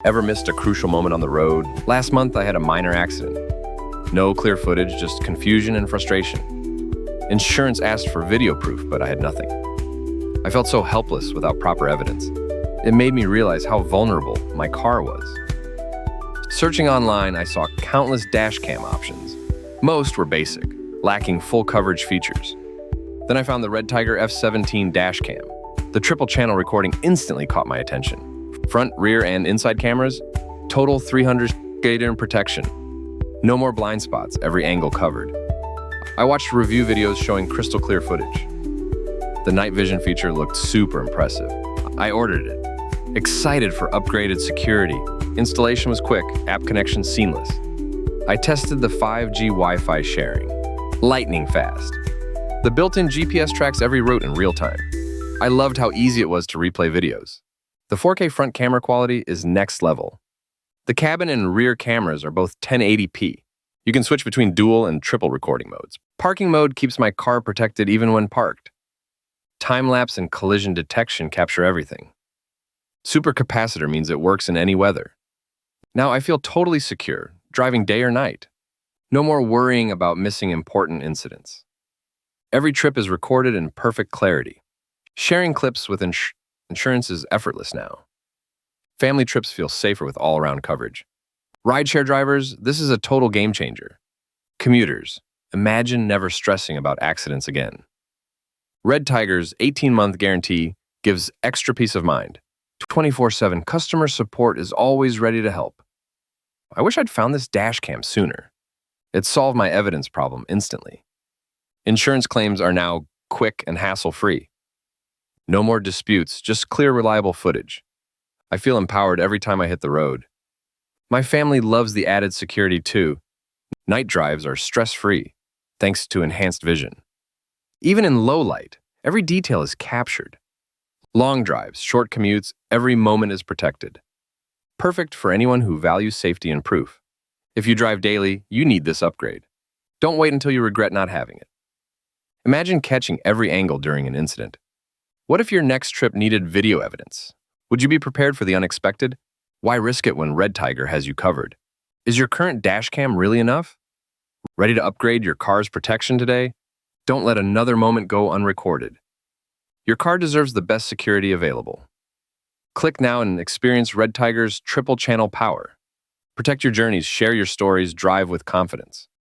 Ever missed a crucial moment on the road? Last month, I had a minor accident. No clear footage, just confusion and frustration. Insurance asked for video proof, but I had nothing. I felt so helpless without proper evidence. It made me realize how vulnerable my car was. Searching online, I saw countless dash cam options. Most were basic, lacking full coverage features. Then I found the REDTIGER F17 dash cam. The triple channel recording instantly caught my attention. Front, rear, and inside cameras, total 300 gator protection. No more blind spots, every angle covered. I watched review videos showing crystal clear footage. The night vision feature looked super impressive. I ordered it, excited for upgraded security. Installation was quick, app connection seamless. I tested the 5G Wi-Fi sharing, lightning fast. The built-in GPS tracks every route in real time. I loved how easy it was to replay videos. The 4K front camera quality is next level. The cabin and rear cameras are both 1080p. You can switch between dual and triple recording modes. Parking mode keeps my car protected even when parked. Time-lapse and collision detection capture everything. Super capacitor means it works in any weather. Now I feel totally secure, driving day or night. No more worrying about missing important incidents. Every trip is recorded in perfect clarity. Sharing clips with insurance is effortless now. Family trips feel safer with all-around coverage. Rideshare drivers, this is a total game changer. Commuters, imagine never stressing about accidents again. REDTIGER's 18-month guarantee gives extra peace of mind. 24/7 customer support is always ready to help. I wish I'd found this dash cam sooner. It solved my evidence problem instantly. Insurance claims are now quick and hassle-free. No more disputes, just clear, reliable footage. I feel empowered every time I hit the road. My family loves the added security too. Night drives are stress-free, thanks to enhanced vision. Even in low light, every detail is captured. Long drives, short commutes, every moment is protected. Perfect for anyone who values safety and proof. If you drive daily, you need this upgrade. Don't wait until you regret not having it. Imagine catching every angle during an incident. What if your next trip needed video evidence? Would you be prepared for the unexpected? Why risk it when REDTIGER has you covered? Is your current dash cam really enough? Ready to upgrade your car's protection today? Don't let another moment go unrecorded. Your car deserves the best security available. Click now and experience REDTIGER's triple channel power. Protect your journeys, share your stories, drive with confidence.